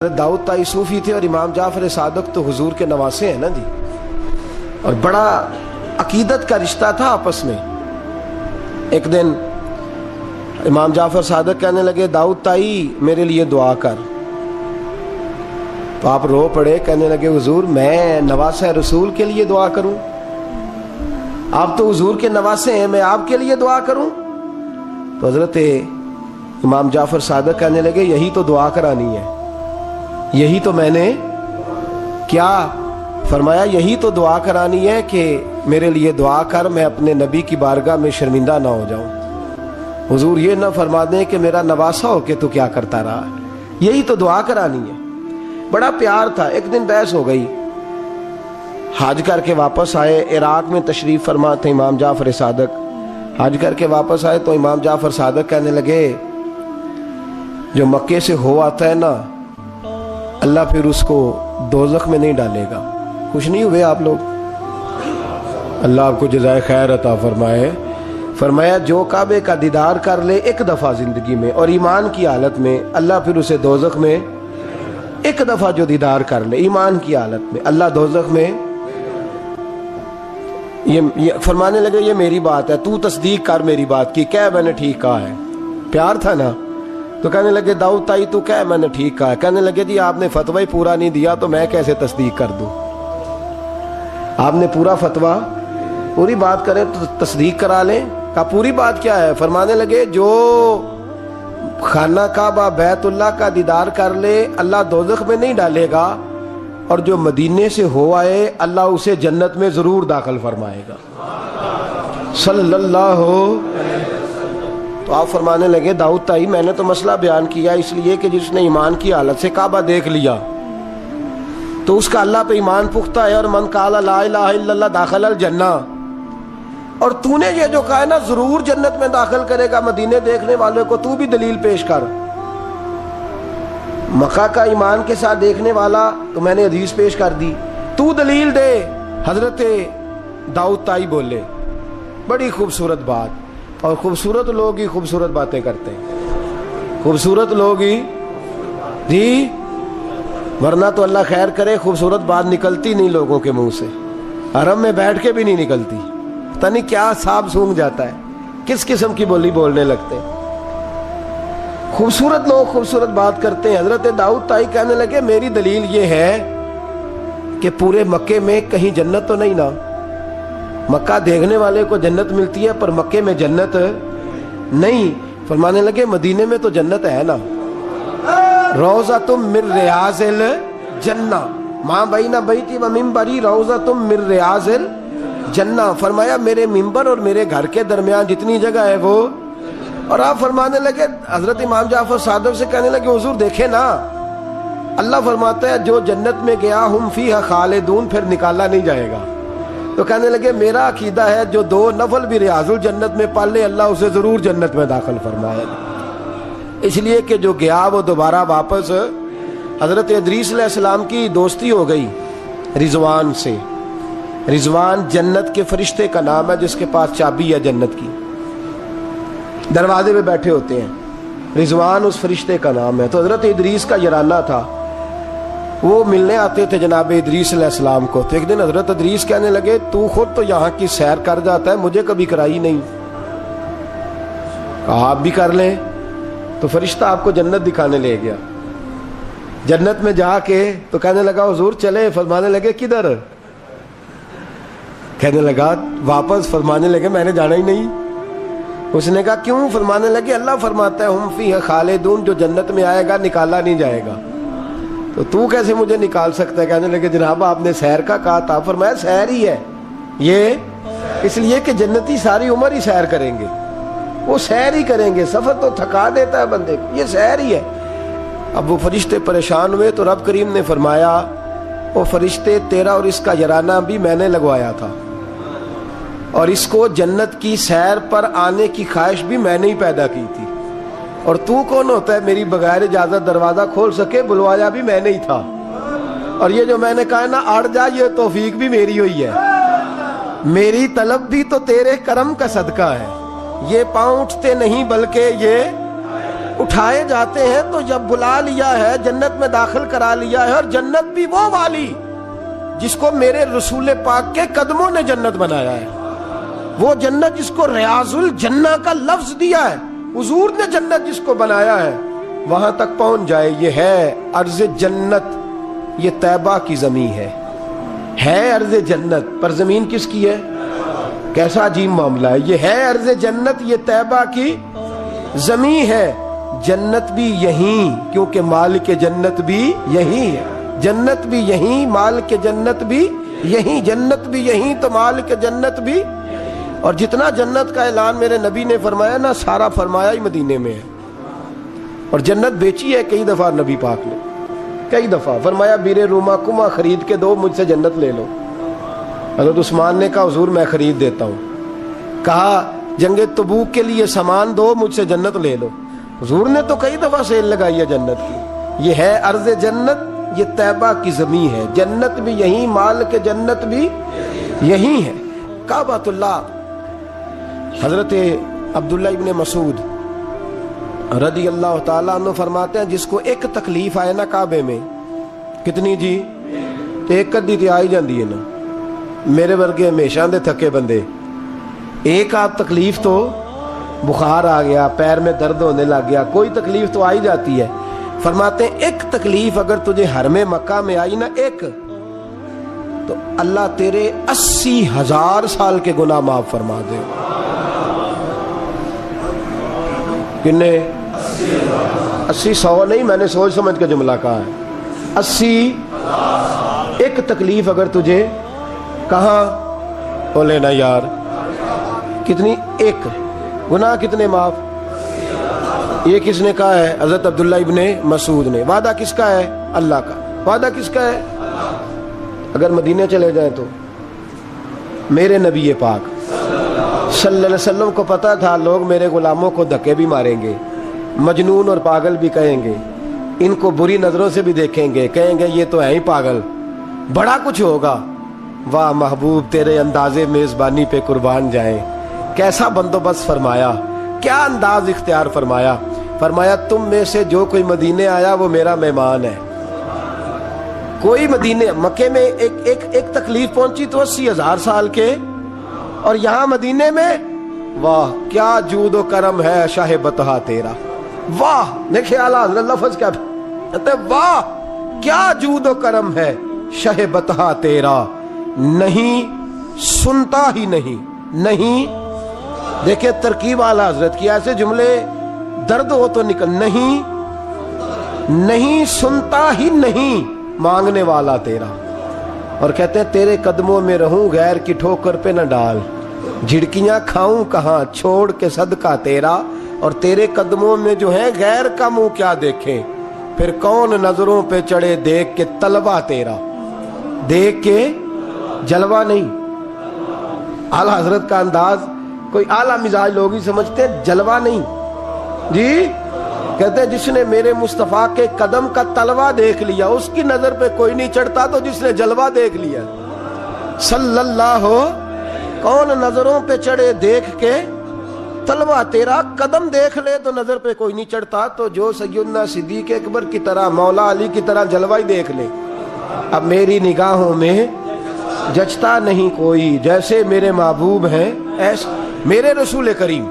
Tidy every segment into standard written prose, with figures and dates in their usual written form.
داؤد طائی صوفی تھے اور امام جعفر صادق تو حضور کے نواسے ہیں نا جی، اور بڑا عقیدت کا رشتہ تھا آپس میں۔ ایک دن امام جعفر صادق کہنے لگے داؤد طائی میرے لیے دعا کر، تو آپ رو پڑے، کہنے لگے حضور میں نواسہ رسول کے لیے دعا کروں؟ آپ تو حضور کے نواسے ہیں، میں آپ کے لیے دعا کروں؟ تو حضرت امام جعفر صادق کہنے لگے یہی تو دعا کرانی ہے، یہی تو میں نے کیا فرمایا، یہی تو دعا کرانی ہے کہ میرے لیے دعا کر، میں اپنے نبی کی بارگاہ میں شرمندہ نہ ہو جاؤں۔ حضور یہ نہ فرما دیں کہ میرا نواسا ہو کے تو کیا کرتا رہا، یہی تو دعا کرانی ہے۔ بڑا پیار تھا۔ ایک دن بحث ہو گئی، حج کر کے واپس آئے، عراق میں تشریف فرما تھے امام جعفر صادق، حج کر کے واپس آئے تو امام جعفر صادق کہنے لگے جو مکے سے ہو آتا ہے نا، اللہ پھر اس کو دوزخ میں نہیں ڈالے گا۔ خوش نہیں ہوئے آپ لوگ؟ اللہ آپ کو جزائے خیر عطا فرمائے۔ فرمایا جو کعبے کا دیدار کر لے ایک دفعہ زندگی میں اور ایمان کی حالت میں، اللہ پھر اسے دوزخ میں ایک دفعہ جو دیدار کر لے ایمان کی حالت میں، اللہ دوزخ میں یہ فرمانے لگے یہ میری بات ہے، تو تصدیق کر میری بات کی، کہہ میں نے ٹھیک کہا ہے۔ پیار تھا نا، تو کہنے لگے داؤد طائی تو کہہ میں نے ٹھیک کہا ہے۔ کہنے لگے جی آپ نے فتوی پورا نہیں دیا تو میں کیسے تصدیق کر دوں؟ آپ نے پورا فتویٰ پوری بات کریں تو تصدیق کرا لیں۔ کہا پوری بات کیا ہے؟ فرمانے لگے جو خانہ کعبہ بیت اللہ کا دیدار کر لے اللہ دوزخ میں نہیں ڈالے گا، اور جو مدینے سے ہو آئے اللہ اسے جنت میں ضرور داخل فرمائے گا صلی اللہ۔ تو آپ فرمانے لگے داؤد طائی میں نے تو مسئلہ بیان کیا اس لیے کہ جس نے ایمان کی حالت سے کعبہ دیکھ لیا تو اس کا اللہ پہ ایمان پختہ ہے، اور من قال لا الہ الا اللہ داخل الجنہ، اور تو نے یہ جو کہا ہے نا ضرور جنت میں داخل کرے گا مدینے دیکھنے والے کو، تو بھی دلیل پیش کر۔ مکہ کا ایمان کے ساتھ دیکھنے والا تو میں نے حدیث پیش کر دی، تو دلیل دے۔ حضرت داؤد طائی بولے بڑی خوبصورت بات، اور خوبصورت لوگ ہی خوبصورت باتیں کرتے ہیں، خوبصورت لوگ ہی جی، ورنہ تو اللہ خیر کرے خوبصورت بات نکلتی نہیں لوگوں کے منہ سے، حرم میں بیٹھ کے بھی نہیں نکلتی، پتہ نہیں کیا سانپ سونگ جاتا ہے، کس قسم کی بولی بولنے لگتے ہیں۔ خوبصورت لوگ خوبصورت بات کرتے ہیں۔ حضرت داؤد طائی کہنے لگے میری دلیل یہ ہے کہ پورے مکے میں کہیں جنت تو نہیں نا، مکہ دیکھنے والے کو جنت ملتی ہے پر مکے میں جنت نہیں۔ فرمانے لگے مدینے میں تو جنت ہے نا، روضۃ من ریاض الجنہ، ماں بین بیتی و منبری روضۃ من ریاض الجنہ۔ فرمایا میرے منبر اور میرے گھر کے درمیان جتنی جگہ ہے وہ، اور آپ فرمانے لگے حضرت امام جعفر صادق سے کہنے لگے حضور دیکھیں نا، اللہ فرماتا ہے جو جنت میں گیا ہم فیہا خالدون، پھر نکالا نہیں جائے گا۔ تو کہنے لگے میرا عقیدہ ہے جو دو نفل بھی ریاض الجنت میں پال لے اللہ اسے ضرور جنت میں داخل فرمائے گا، اس لیے کہ جو گیا وہ دوبارہ واپس۔ حضرت ادریس علیہ السلام کی دوستی ہو گئی رضوان سے۔ رضوان جنت کے فرشتے کا نام ہے جس کے پاس چابی ہے جنت کی، دروازے پہ بیٹھے ہوتے ہیں، رضوان اس فرشتے کا نام ہے۔ تو حضرت ادریس کا یارانہ تھا، وہ ملنے آتے تھے جناب ادریس علیہ السلام کو۔ تو ایک دن حضرت ادریس کہنے لگے تو خود تو یہاں کی سیر کر جاتا ہے، مجھے کبھی کرائی نہیں۔ کہا آپ بھی کر لیں۔ تو فرشتہ آپ کو جنت دکھانے لے گیا، جنت میں جا کے تو کہنے لگا حضور چلے، فرمانے لگے کدھر؟ کہنے لگا واپس، فرمانے لگے میں نے جانا ہی نہیں۔ اس نے کہا کیوں؟ فرمانے لگے اللہ فرماتا ہے ہم فیہا خالدون، جو جنت میں آئے گا نکالا نہیں جائے گا، تو کیسے مجھے نکال سکتا ہے؟ کہنے لگے جناب آپ نے سیر کا کہا تھا۔ فرمایا سیر ہی ہے یہ، اس لیے کہ جنتی ساری عمر ہی سیر کریں گے، وہ سیر ہی کریں گے، سفر تو تھکا دیتا ہے بندے کو، یہ سیر ہی ہے۔ اب وہ فرشتے پریشان ہوئے تو رب کریم نے فرمایا وہ فرشتے تیرا اور اس کا یارانہ بھی میں نے لگوایا تھا، اور اس کو جنت کی سیر پر آنے کی خواہش بھی میں نے ہی پیدا کی تھی، اور تو کون ہوتا ہے میری بغیر اجازت دروازہ کھول سکے؟ بلوایا بھی میں نے ہی تھا، اور یہ جو میں نے کہا نا اڑ جا، یہ توفیق بھی میری ہوئی ہے، میری طلب بھی تو تیرے کرم کا صدقہ ہے، یہ پاؤں اٹھتے نہیں بلکہ یہ اٹھائے جاتے ہیں تو جب بلا لیا ہے، جنت میں داخل کرا لیا ہے، اور جنت بھی وہ والی جس کو میرے رسول پاک کے قدموں نے جنت بنایا ہے، وہ جنت جس کو ریاض الجنہ کا لفظ دیا ہے، حضور نے جنت جس کو بنایا ہے، وہاں تک پہنچ جائے۔ یہ ہے ارض جنت، یہ طیبہ کی زمین ہے ارض جنت، پر زمین کس کی ہے؟ کیسا عجیب معاملہ ہے۔ یہ ہے ارض جنت، یہ طیبہ کی زمین ہے۔ جنت بھی یہیں، کیونکہ مالک جنت بھی یہیں ہے، جنت بھی یہیں، مالک جنت بھی یہیں، جنت بھی یہیں تو مالک جنت بھی۔ اور جتنا جنت کا اعلان میرے نبی نے فرمایا نا، سارا فرمایا ہی مدینے میں ہے۔ اور جنت بیچی ہے کئی دفعہ نبی پاک نے، کئی دفعہ فرمایا بیر روما کما خرید کے دو، مجھ سے جنت لے لو۔ حضرت عثمان نے کہا حضور میں خرید دیتا ہوں۔ کہا جنگ تبوک کے لیے سامان دو، مجھ سے جنت لے لو۔ حضور نے تو کئی دفعہ سیل لگائی ہے جنت کی۔ یہ ہے ارض جنت، یہ طیبہ کی زمین ہے، جنت بھی یہیں، مال کے جنت بھی یہیں ہے۔ کعبۃ اللہ، حضرت عبداللہ ابن مسعود رضی اللہ تعالیٰ عنہ فرماتے ہیں جس کو ایک تکلیف آئے نا کعبے میں، کتنی جی؟ ایک کدی تے آئی جاندی ہے نا، میرے ورگے ہمیشہ دے تھکے بندے، ایک آدھ تکلیف تو بخار آ گیا، پیر میں درد ہونے لگ گیا، کوئی تکلیف تو آئی جاتی ہے۔ فرماتے ہیں ایک تکلیف اگر تجھے حرم مکہ میں آئی نا، ایک، تو اللہ تیرے 80,000 سال کے گناہ معاف فرما دے۔ کتنے؟ 80، 100 نہیں، میں نے سوچ سمجھ کے جملہ کہا ہے۔ 80 ایک تکلیف اگر تجھے، کہاں بولے نا یار، کتنی؟ ایک، گناہ کتنے معاف؟ یہ کس نے کہا ہے؟ حضرت عبداللہ ابن مسعود نے۔ وعدہ کس کا ہے؟ اللہ کا۔ وعدہ کس کا ہے؟ اگر مدینے چلے جائیں تو میرے نبی پاک صلی اللہ علیہ وسلم کو پتا تھا لوگ میرے غلاموں کو دھکے بھی ماریں گے، مجنون اور پاگل بھی کہیں گے، ان کو بری نظروں سے بھی دیکھیں گے، کہیں گے یہ تو ہے ہی پاگل، بڑا کچھ ہوگا۔ واہ محبوب تیرے انداز میزبانی پہ قربان جائیں، کیسا بندوبست فرمایا، کیا انداز اختیار فرمایا۔ فرمایا تم میں سے جو کوئی مدینے آیا وہ میرا مہمان ہے۔ کوئی مدینے، مکے میں ایک تکلیف پہنچی تو 80,000 سال کے، اور یہاں مدینے میں واہ کیا جود و کرم ہے شاہ بطحہ تیرا۔ واہ دیکھیں اعلیٰ حضرت لفظ کیا کہتے، واہ کیا جود و کرم ہے شاہ بطحہ تیرا، نہیں سنتا ہی نہیں، دیکھیں ترکیب اعلیٰ حضرت کی، ایسے جملے درد ہو تو نکل، نہیں سنتا ہی نہیں مانگنے والا تیرا۔ اور کہتے ہیں تیرے قدموں میں رہوں غیر کی ٹھوکر پہ نہ ڈال، جھڑکیاں کھاؤں کہاں چھوڑ کے صدقہ تیرا، اور تیرے قدموں میں جو ہے غیر کا منہ کیا دیکھے، پھر کون نظروں پہ چڑھے دیکھ کے طلبہ تیرا، دیکھ کے جلوہ نہیں۔ اعلیٰ حضرت کا انداز کوئی اعلیٰ مزاج لوگ ہی سمجھتے، جلوہ نہیں جی، کہتے جس نے میرے مصطفیٰ کے قدم کا تلوہ دیکھ لیا اس کی نظر پہ کوئی نہیں چڑھتا، تو جس نے جلوہ دیکھ لیا صلی اللہ ہو، کون نظروں پہ چڑھے دیکھ کے تلوہ تیرا، قدم دیکھ لے تو نظر پہ کوئی نہیں چڑھتا، تو جو سیدنا صدیق اکبر کی طرح مولا علی کی طرح جلوہ ہی دیکھ لے۔ اب میری نگاہوں میں جچتا نہیں کوئی، جیسے میرے محبوب ہیں ایسے میرے رسول کریم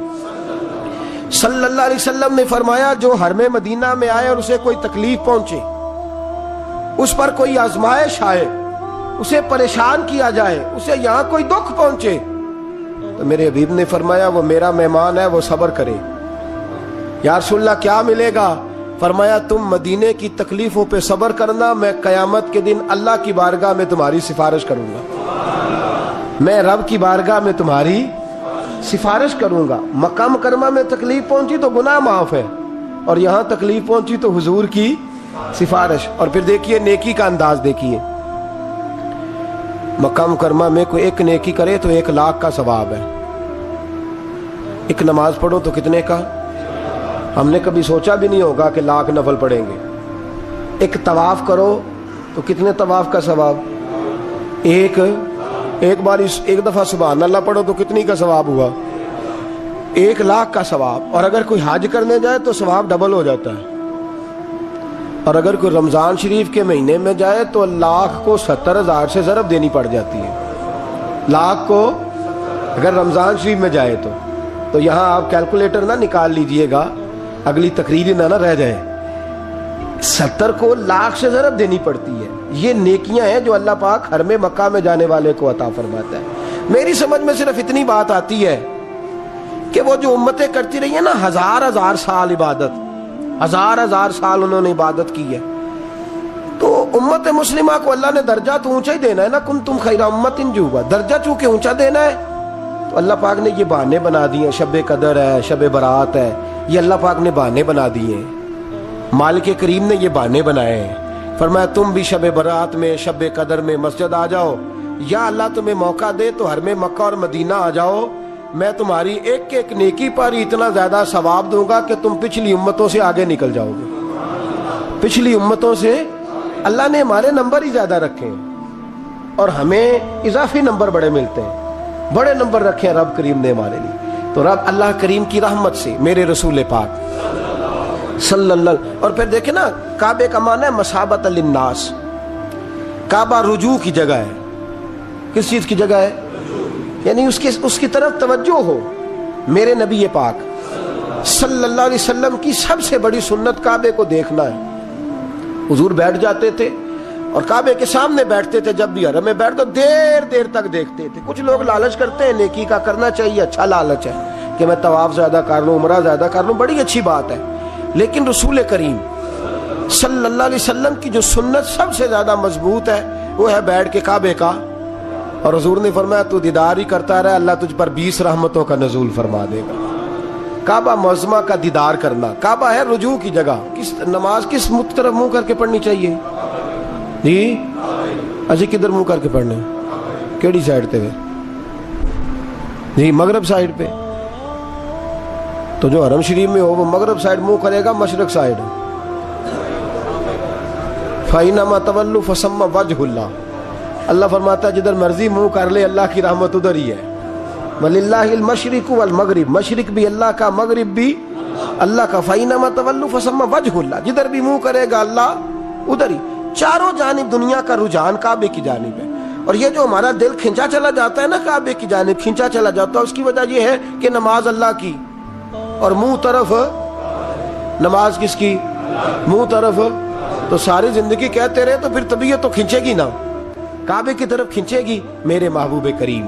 صلی اللہ علیہ وسلم نے فرمایا جو حرم مدینہ میں آئے اور اسے کوئی تکلیف پہنچے، اس پر کوئی آزمائش آئے، اسے پریشان کیا جائے، اسے یہاں کوئی دکھ پہنچے، تو میرے حبیب نے فرمایا وہ میرا مہمان ہے، وہ صبر کرے۔ یا رسول اللہ کیا ملے گا؟ فرمایا تم مدینے کی تکلیفوں پہ صبر کرنا، میں قیامت کے دن اللہ کی بارگاہ میں تمہاری سفارش کروں گا، میں رب کی بارگاہ میں تمہاری سفارش کروں گا۔ مکہ مکرمہ میں تکلیف پہنچی تو گناہ معاف ہے، اور یہاں تکلیف پہنچی تو حضور کی سفارش۔ اور پھر دیکھیے نیکی کا انداز دیکھیے، مکہ مکرمہ میں کوئی ایک نیکی کرے تو 1,00,000 کا ثواب ہے، ایک نماز پڑھو تو کتنے کا؟ ہم نے کبھی سوچا بھی نہیں ہوگا کہ 1,00,000 نفل پڑھیں گے۔ ایک طواف کرو تو کتنے طواف کا ثواب؟ ایک بار ایک دفعہ سبحان اللہ پڑھو تو کتنی کا ثواب ہوا؟ 1,00,000 کا ثواب، اور اگر کوئی حج کرنے جائے تو ثواب ڈبل ہو جاتا ہے، اور اگر کوئی رمضان شریف کے مہینے میں جائے تو 1,00,000 کو 70,000 سے ضرب دینی پڑ جاتی ہے، 1,00,000 کو اگر رمضان شریف میں جائے تو یہاں آپ کیلکولیٹر نہ نکال لیجئے گا، اگلی تقریر نہ رہ جائے، 70 کو 1,00,000 سے ضرب دینی پڑتی ہے۔ یہ نیکیاں ہیں جو اللہ پاک حرم مکہ میں جانے والے کو عطا فرماتا ہے۔ میری سمجھ میں صرف اتنی بات آتی ہے کہ وہ جو امتیں کرتی رہی ہیں نا، 1000 سال عبادت، 1000 سال انہوں نے عبادت کی ہے، تو امت مسلمہ کو اللہ نے درجہ تو اونچا ہی دینا ہے نا، کنتم خیر امۃ جوبا، درجہ چونکہ اونچا دینا ہے تو اللہ پاک نے یہ بہانے بنا دیے، شب قدر ہے، شب برات ہے، یہ اللہ پاک نے بہانے بنا دیے ہیں، مالک کریم نے یہ بہانے بنائے ہیں۔ فرمایا تم بھی شب برات میں، شب قدر میں مسجد آ جاؤ، یا اللہ تمہیں موقع دے تو حرم مکہ اور مدینہ آ جاؤ، میں تمہاری ایک ایک نیکی پر اتنا زیادہ ثواب دوں گا کہ تم پچھلی امتوں سے آگے نکل جاؤ گے۔ پچھلی امتوں سے اللہ نے ہمارے نمبر ہی زیادہ رکھے ہیں، اور ہمیں اضافی نمبر بڑے ملتے ہیں، بڑے نمبر رکھے ہیں رب کریم نے ہمارے لیے۔ تو رب اللہ کریم کی رحمت سے میرے رسول پاک صلی اللہ، اور پھر دیکھیں نا، کعبے کا معنی ہے مسابت للناس، کعبہ رجوع کی جگہ ہے۔ کس چیز کی جگہ ہے؟ یعنی اس کی طرف توجہ ہو۔ میرے نبی پاک صلی اللہ علیہ وسلم کی سب سے بڑی سنت کعبے کو دیکھنا ہے۔ حضور بیٹھ جاتے تھے اور کعبے کے سامنے بیٹھتے تھے، جب بھی حرم میں بیٹھ تو دیر تک دیکھتے تھے۔ کچھ لوگ لالچ کرتے ہیں، نیکی کا کرنا چاہیے، اچھا لالچ ہے کہ میں طواف زیادہ کر لوں، عمرہ زیادہ کر لوں، بڑی اچھی بات ہے، لیکن رسول کریم صلی اللہ علیہ وسلم کی جو سنت سب سے زیادہ مضبوط ہے وہ ہے بیٹھ کے کعبے کا، اور حضور نے فرمایا تو دیدار ہی کرتا رہے، اللہ تجھ پر 20 رحمتوں کا نزول فرما دے گا۔ کعبہ معظمہ کا دیدار کرنا، کعبہ ہے رجوع کی جگہ۔ نماز کس طرف منہ کر کے پڑھنی چاہیے جی؟ اچھا کدھر منہ کر کے پڑھنے؟ کیڑی سائڈ تے جی؟ مغرب سائڈ پہ۔ تو جو حرم شریف میں ہو وہ مغرب سائڈ منہ کرے گا، مشرق سائڈ۔ فَإِنَّمَا تَوَلُّوا فَثَمَّ وَجْهُ اللَّهِ، اللہ فرماتا ہے جدھر مرضی منہ کر لے اللہ کی رحمت ادھر ہی ہے۔ وَلِلَّهِ الْمَشْرِقُ وَالْمَغْرِبُ، مشرق بھی اللہ کا، مغرب بھی اللہ کا۔ فَإِنَّمَا تَوَلُّوا فَثَمَّ وَجْهُ اللَّهِ، جدھر بھی منہ کرے گا اللہ ادھر ہی۔ چاروں جانب دنیا کا رجحان کعبے کی جانب ہے، اور یہ جو ہمارا دل کھنچا چلا جاتا ہے نا کعبے کی جانب، کھنچا چلا جاتا ہے، اس کی وجہ یہ ہے کہ نماز اللہ کی اور منہ طرف، نماز کس کی؟ منہ طرف۔ تو ساری زندگی کہتے رہے تو پھر طبیعت تو کھنچے گی نا، کعبے کی طرف کھنچے گی۔ میرے محبوب کریم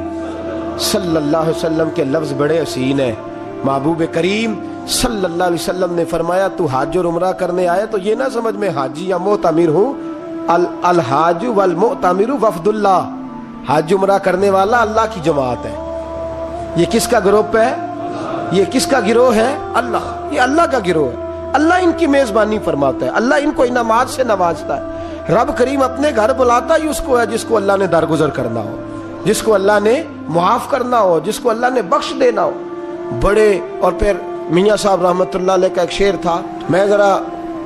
صلی اللہ علیہ وسلم کے لفظ بڑے حسین ہیں۔ محبوب کریم صلی اللہ علیہ وسلم نے فرمایا تو حج اور عمرہ کرنے آئے تو یہ نہ سمجھ میں حاجی یا معتمر ہوں، الحاج والمعتمر وفد اللہ، حج عمرہ کرنے والا اللہ کی جماعت ہے۔ یہ کس کا گروپ ہے؟ یہ کس کا گروہ ہے؟ اللہ، یہ اللہ کا گروہ ہے۔ اللہ ان کی میزبانی فرماتا ہے، اللہ ان کو انعامات سے نوازتا ہے۔ رب کریم اپنے گھر بلاتا ہی اس کو ہے جس کو اللہ نے درگزر کرنا ہو، جس کو اللہ نے معاف کرنا ہو، جس کو اللہ نے بخش دینا ہو۔ بڑے، اور پھر میاں صاحب رحمۃ اللہ علیہ کا ایک شعر تھا، میں ذرا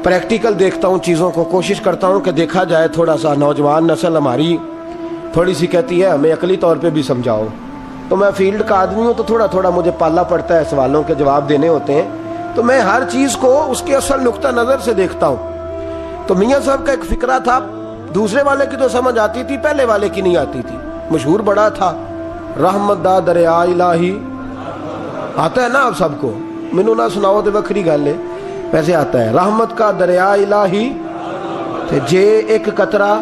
پریکٹیکل دیکھتا ہوں چیزوں کو، کوشش کرتا ہوں کہ دیکھا جائے تھوڑا سا۔ نوجوان نسل ہماری تھوڑی سی کہتی ہے ہمیں عقلی طور پہ بھی سمجھاؤ، تو میں فیلڈ کا آدمی ہوں تو تھوڑا تھوڑا مجھے پالا پڑتا ہے، سوالوں کے جواب دینے ہوتے ہیں، تو میں ہر چیز کو اس کے اصل نقطہ نظر سے دیکھتا ہوں۔ تو میاں صاحب کا ایک فقرہ تھا، دوسرے والے کی تو سمجھ آتی تھی، پہلے والے کی نہیں آتی تھی، مشہور بڑا تھا، رحمت دا دریا الہی، آتا ہے نا آپ سب کو، مینو نہ سناؤ تو وکری گل ہے، ویسے آتا ہے، رحمت کا دریا الہی تے جے ایک قطرہ،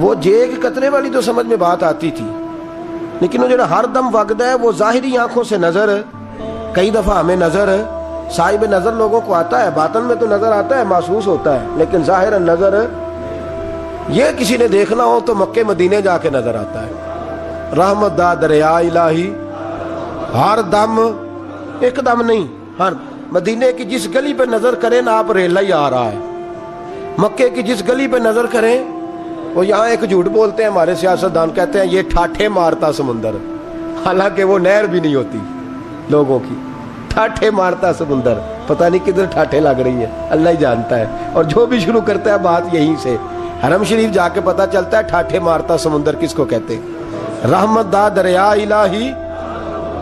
وہ جے ایک قطرے والی تو سمجھ میں بات آتی تھی، لیکن وہ جو ہر دم وگدا ہے وہ ظاہری آنکھوں سے نظر، کئی دفعہ ہمیں نظر، صاحب نظر لوگوں کو آتا ہے، باطن میں تو نظر آتا ہے، محسوس ہوتا ہے، لیکن ظاہر نظر، یہ کسی نے دیکھنا ہو تو مکے مدینے جا کے نظر آتا ہے۔ رحمت دا دریا الہی، ہر دم، ایک دم نہیں، ہر مدینے کی جس گلی پہ نظر کریں نا آپ ریلا ہی آ رہا ہے، مکے کی جس گلی پہ نظر کریں، وہ یہاں ایک جھوٹ بولتے ہیں ہمارے سیاستدان، کہتے ہیں یہ ٹھاٹھے مارتا سمندر، حالانکہ وہ نہر بھی نہیں ہوتی لوگوں کی، ٹھاٹھے مارتا سمندر، پتہ نہیں کدھر ٹھاٹھے لگ رہی ہیں، اللہ ہی جانتا ہے، اور جو بھی شروع کرتا ہے بات یہیں سے، حرم شریف جا کے پتہ چلتا ہے ٹھاٹھے مارتا سمندر کس کو کہتے ہیں۔ رحمت دا دریا الہی،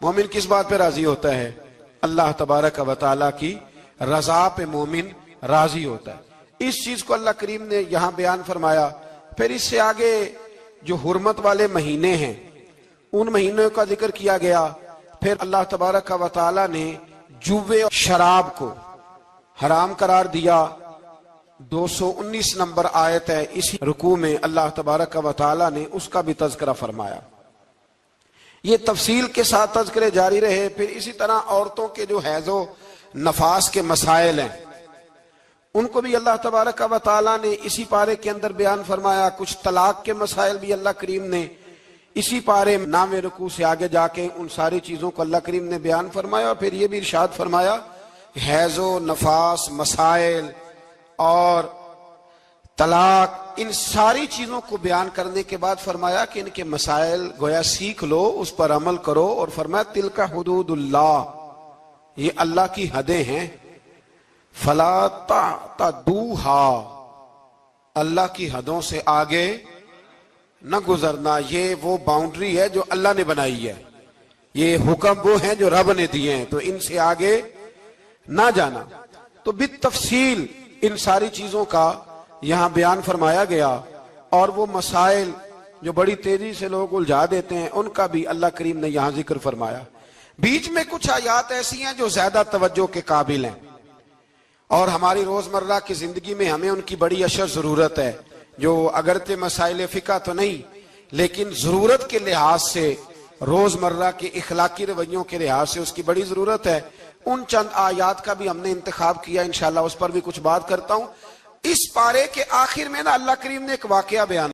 مومن کس بات پہ راضی ہوتا ہے؟ اللہ تبارک و تعالیٰ کی رضا پہ مومن راضی ہوتا ہے۔ اس چیز کو اللہ کریم نے یہاں بیان فرمایا۔ پھر اس سے آگے جو حرمت والے مہینے ہیں ان مہینوں کا ذکر کیا گیا۔ پھر اللہ تبارک و تعالیٰ نے جوے اور شراب کو حرام قرار دیا۔ 219 نمبر آیت ہے، اسی رکوع میں اللہ تبارک و تعالیٰ نے اس کا بھی تذکرہ فرمایا۔ یہ تفصیل کے ساتھ تذکرے جاری رہے۔ پھر اسی طرح عورتوں کے جو حیض و نفاس کے مسائل ہیں ان کو بھی اللہ تبارک و تعالیٰ نے اسی پارے کے اندر بیان فرمایا۔ کچھ طلاق کے مسائل بھی اللہ کریم نے اسی پارے 9ویں رکوع سے آگے جا کے ان ساری چیزوں کو اللہ کریم نے بیان فرمایا۔ اور پھر یہ بھی ارشاد فرمایا حیض و نفاس مسائل اور طلاق ان ساری چیزوں کو بیان کرنے کے بعد فرمایا کہ ان کے مسائل گویا سیکھ لو، اس پر عمل کرو، اور فرمایا تلک حدود اللہ، یہ اللہ کی حدیں ہیں، فلا تعتدوها، اللہ کی حدوں سے آگے نہ گزرنا۔ یہ وہ باؤنڈری ہے جو اللہ نے بنائی ہے، یہ حکم وہ ہیں جو رب نے دیے ہیں، تو ان سے آگے نہ جانا۔ تو بالتفصیل ان ساری چیزوں کا یہاں بیان فرمایا گیا، اور وہ مسائل جو بڑی تیزی سے لوگ الجھا دیتے ہیں ان کا بھی اللہ کریم نے یہاں ذکر فرمایا۔ بیچ میں کچھ آیات ایسی ہیں جو زیادہ توجہ کے قابل ہیں، اور ہماری روزمرہ کی زندگی میں ہمیں ان کی بڑی اشد ضرورت ہے، جو اگرچہ مسائل فقہ تو نہیں لیکن ضرورت کے لحاظ سے، روزمرہ کے اخلاقی رویوں کے لحاظ سے اس کی بڑی ضرورت ہے۔ ان چند آیات کا بھی ہم نے انتخاب کیا، انشاءاللہ اس پر بھی کچھ بات کرتا ہوں۔ اس پارے کے آخر میں نا اللہ کریم نے ایک واقعہ بیان